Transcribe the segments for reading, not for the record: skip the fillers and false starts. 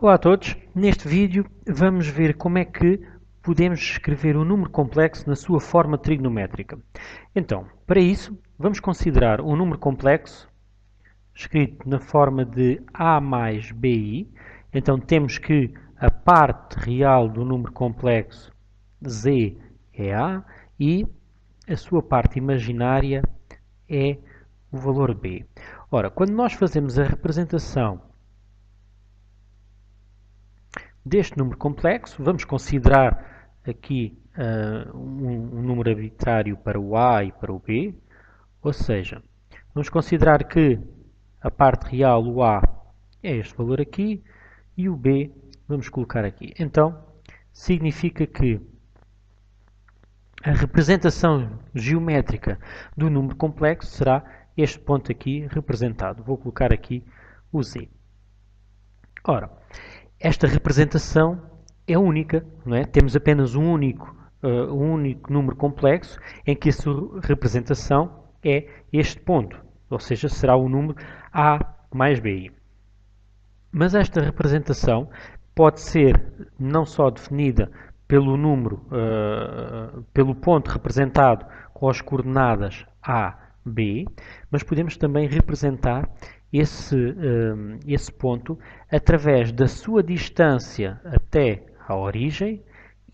Olá a todos, neste vídeo vamos ver como é que podemos escrever um número complexo na sua forma trigonométrica. Então, para isso, vamos considerar um número complexo escrito na forma de a mais bi. Então temos que a parte real do número complexo z é a e a sua parte imaginária é o valor b. Ora, quando nós fazemos a representação deste número complexo, vamos considerar aqui um número arbitrário para o a e para o b, ou seja, vamos considerar que a parte real, o a, é este valor aqui e o b vamos colocar aqui. Então, significa que a representação geométrica do número complexo será este ponto aqui representado. Vou colocar aqui o z. Ora, esta representação é única, não é? Temos apenas um único número complexo em que a sua representação é este ponto, ou seja, será o número a mais bi. Mas esta representação pode ser não só definida pelo número, pelo ponto representado com as coordenadas a, b, mas podemos também representar esse ponto através da sua distância até a origem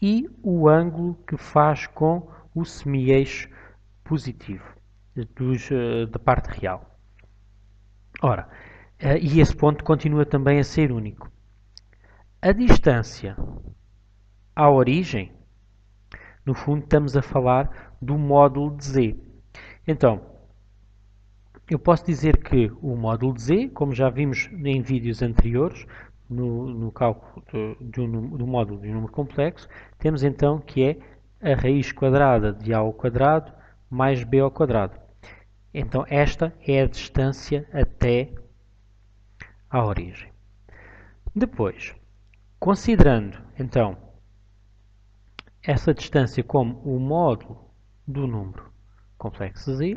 e o ângulo que faz com o semi-eixo positivo da parte real. Ora, e esse ponto continua também a ser único. A distância à origem, no fundo, estamos a falar do módulo de z. Então, eu posso dizer que o módulo de z, como já vimos em vídeos anteriores, no cálculo do módulo de um número complexo, temos então que é a raiz quadrada de a ao quadrado mais b ao quadrado. Então, esta é a distância até à origem. Depois, considerando então essa distância como o módulo do número complexo z,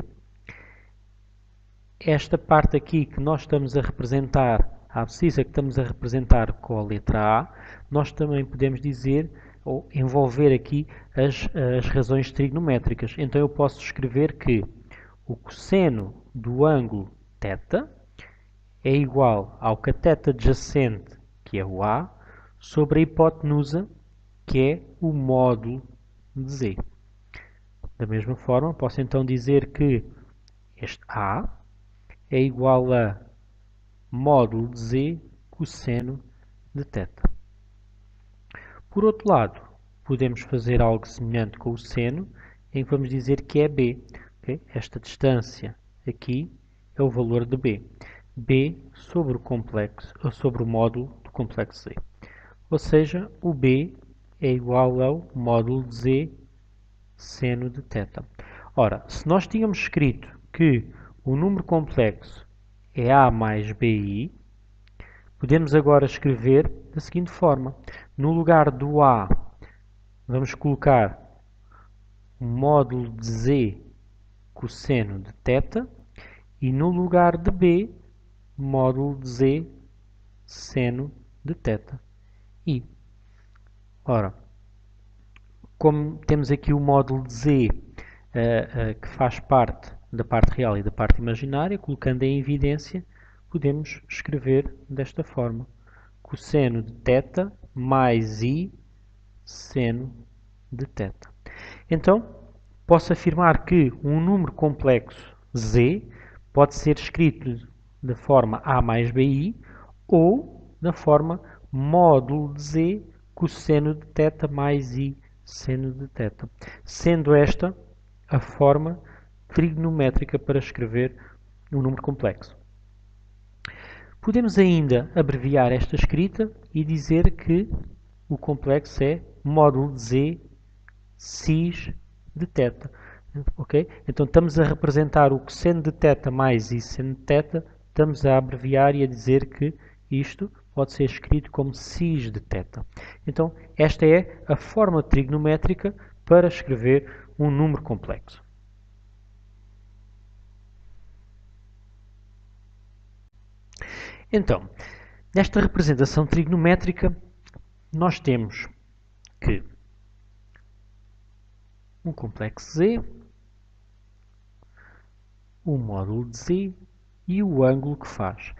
esta parte aqui que nós estamos a representar, a abscissa que estamos a representar com a letra A, nós também podemos dizer ou envolver aqui as razões trigonométricas. Então eu posso escrever que o cosseno do ângulo θ é igual ao cateto adjacente, que é o A, sobre a hipotenusa, que é o módulo de Z. Da mesma forma, posso então dizer que este A é igual a módulo de Z cosseno de θ. Por outro lado, podemos fazer algo semelhante com o seno, em que vamos dizer que é B. Okay? Esta distância aqui é o valor de B. B sobre o complexo, ou sobre o módulo do complexo Z. Ou seja, o B é igual ao módulo de Z seno de θ. Ora, se nós tínhamos escrito que o número complexo é A mais BI, podemos agora escrever da seguinte forma. No lugar do A, vamos colocar o módulo de Z cosseno de θ e no lugar de B, módulo de Z seno de θ. E, ora, como temos aqui o módulo de Z que faz parte da parte real e da parte imaginária, colocando em evidência, podemos escrever desta forma. Cosseno de θ mais I seno de θ. Então, posso afirmar que um número complexo Z pode ser escrito da forma A mais BI ou da forma módulo de Z cosseno de θ mais I seno de θ, sendo esta a forma trigonométrica para escrever um número complexo. Podemos ainda abreviar esta escrita e dizer que o complexo é módulo de Z cis de θ. Okay? Então estamos a representar o cosseno de θ mais I seno de θ, estamos a abreviar e a dizer que isto pode ser escrito como cis de θ. Então esta é a forma trigonométrica para escrever um número complexo. Então, Nesta representação trigonométrica, nós temos que um complexo Z, o módulo de Z e o ângulo que faz.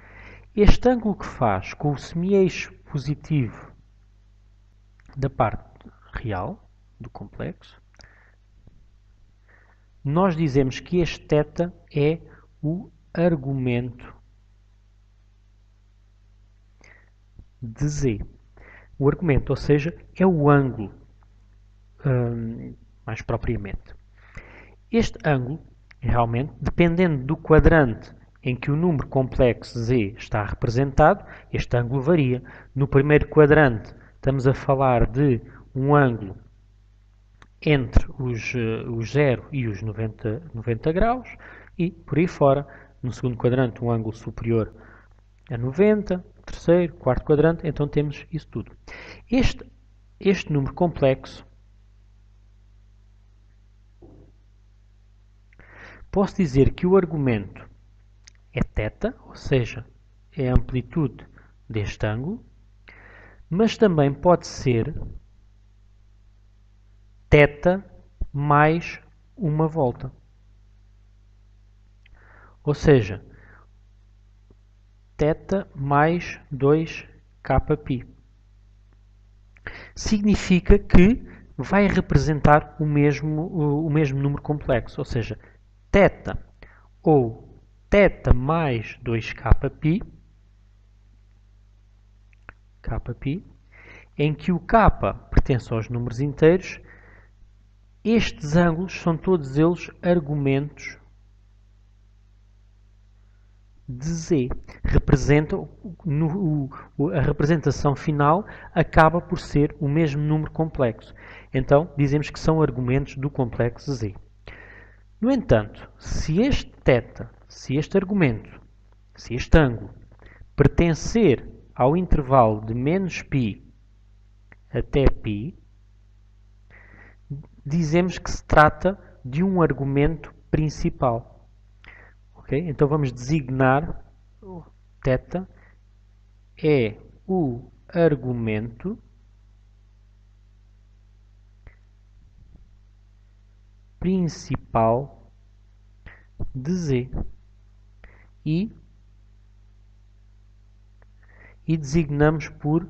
Este ângulo que faz com o semi-eixo positivo da parte real do complexo, nós dizemos que este θ é o argumento de Z. O argumento, ou seja, é o ângulo, mais propriamente. Este ângulo, realmente, dependendo do quadrante em que o número complexo Z está representado, este ângulo varia. No primeiro quadrante, estamos a falar de um ângulo entre os 0 e os 90 graus e, por aí fora, no segundo quadrante, um ângulo superior a 90, terceiro, quarto quadrante, então temos isso tudo. Este número complexo, posso dizer que o argumento é θ, ou seja, é a amplitude deste ângulo, mas também pode ser θ mais uma volta. Ou seja, θ mais 2kπ. Significa que vai representar o mesmo número complexo, ou seja, θ ou θ mais 2kπ, kπ, em que o k pertence aos números inteiros. Estes ângulos são todos eles argumentos de Z. A representação final acaba por ser o mesmo número complexo. Então, dizemos que são argumentos do complexo Z. No entanto, se este θ, se este argumento, se este ângulo, pertencer ao intervalo de menos π até π, dizemos que se trata de um argumento principal. Okay? Então vamos designar θ é o argumento principal de Z e designamos por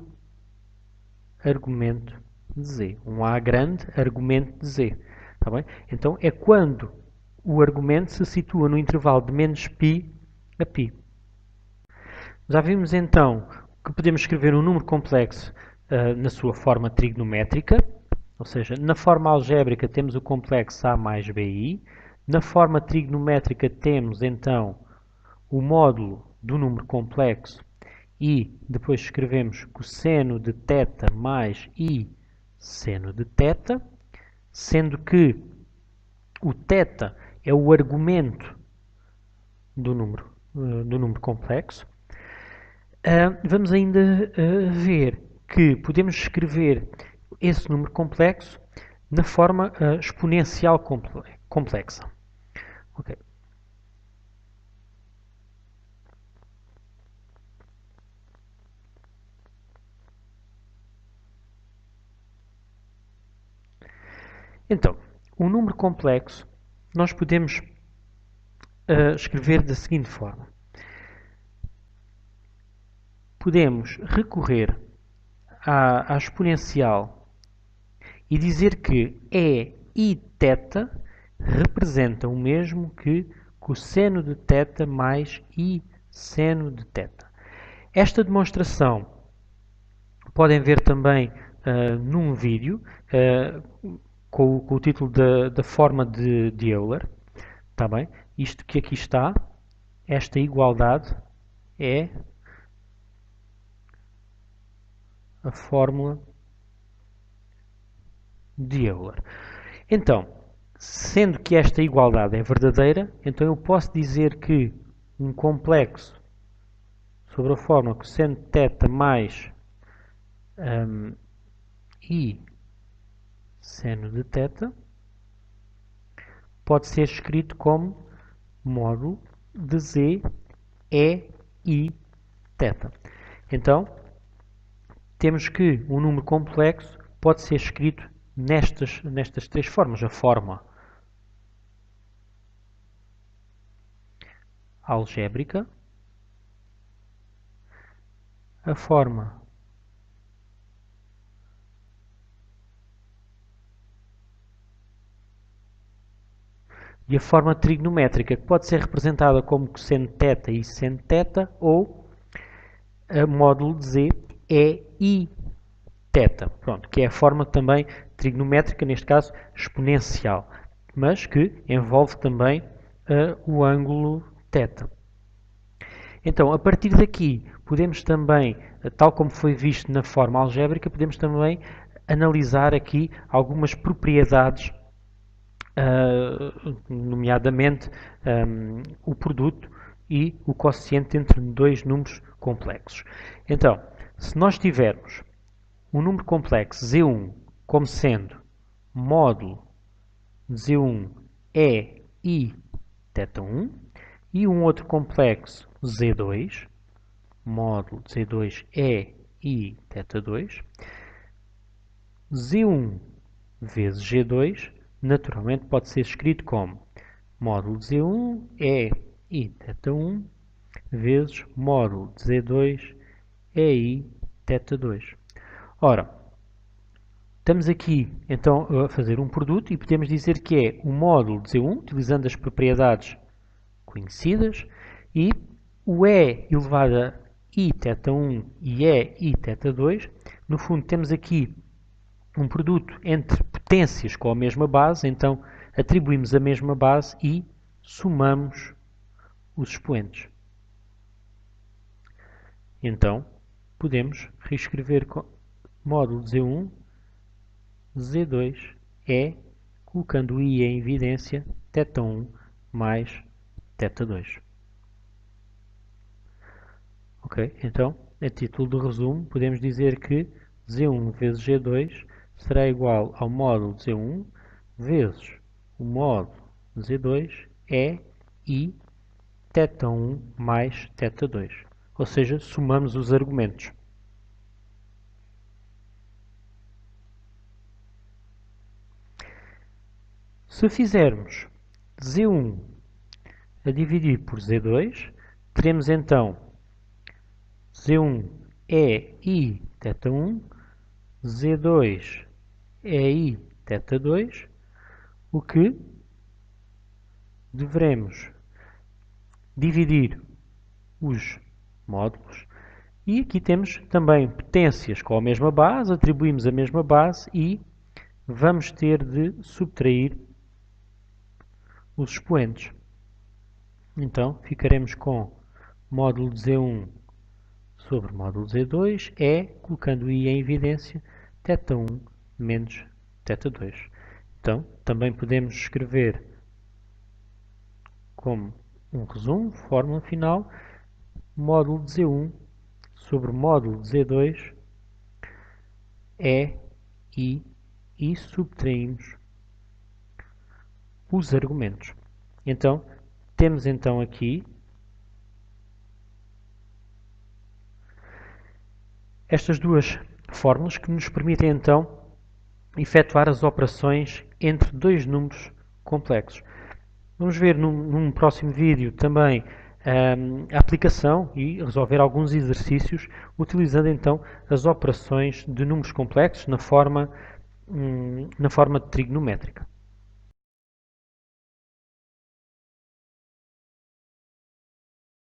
argumento de Z. Um A grande, argumento de Z. Tá bem? Então é quando o argumento se situa no intervalo de menos π a π. Já vimos então que podemos escrever um número complexo na sua forma trigonométrica, ou seja, na forma algébrica temos o complexo A mais BI, na forma trigonométrica temos então o módulo do número complexo e depois escrevemos cosseno de θ mais I seno de θ, sendo que o θ é o argumento do número complexo. Vamos ainda ver que podemos escrever esse número complexo na forma exponencial complexa. Okay. Então, o número complexo nós podemos escrever da seguinte forma. Podemos recorrer à exponencial e dizer que E e θ representam o mesmo que cosseno de θ mais I seno de θ. Esta demonstração podem ver também num vídeo com o título da forma de Euler. Tá bem? Isto que aqui está, esta igualdade é a fórmula de Euler. Então, sendo que esta igualdade é verdadeira, então eu posso dizer que um complexo sobre a fórmula cosseno de θ mais I seno de θ pode ser escrito como módulo de Z E I θ. Então, temos que um número complexo pode ser escrito nestas três formas. A forma algébrica, a forma e a forma trigonométrica, que pode ser representada como cosseno θ e seno θ, ou a módulo de z é i θ, pronto, que é a forma também trigonométrica, neste caso exponencial, mas que envolve também o ângulo θ. Então, a partir daqui, podemos também, tal como foi visto na forma algébrica, podemos também analisar aqui algumas propriedades, nomeadamente o produto e o quociente entre dois números complexos. Então, se nós tivermos um número complexo Z1 como sendo módulo Z1 é I θ1 e um outro complexo Z2, módulo Z2 é I θ2, Z1 vezes G2 naturalmente pode ser escrito como módulo de Z1 é I θ1 vezes módulo de Z2 é I θ2. Ora, estamos aqui então a fazer um produto e podemos dizer que é o módulo de Z1, utilizando as propriedades conhecidas, e o E elevado a I θ1 e E I θ2. No fundo, temos aqui um produto entre potências com a mesma base, então atribuímos a mesma base e somamos os expoentes. Então, podemos reescrever módulo Z1, Z2 é, colocando o I em evidência, θ1 mais θ2. Ok, então, a título de resumo, podemos dizer que Z1 vezes G2 será igual ao módulo de Z1 vezes o módulo de Z2 é I θ1 mais θ2. Ou seja, somamos os argumentos. Se fizermos Z1 a dividir por Z2, teremos então Z1 é I θ1, Z2 é I θ2, o que devemos dividir os módulos. E aqui temos também potências com a mesma base, atribuímos a mesma base e vamos ter de subtrair os expoentes. Então, ficaremos com módulo de Z1 sobre módulo de Z2 é, colocando I em evidência, θ1 menos θ2. Então, também podemos escrever como um resumo, fórmula final, módulo de Z1 sobre módulo de Z2 é I e subtraímos os argumentos. Então, temos então aqui estas duas fórmulas que nos permitem então efetuar as operações entre dois números complexos. Vamos ver num próximo vídeo também a aplicação e resolver alguns exercícios utilizando então as operações de números complexos na forma trigonométrica.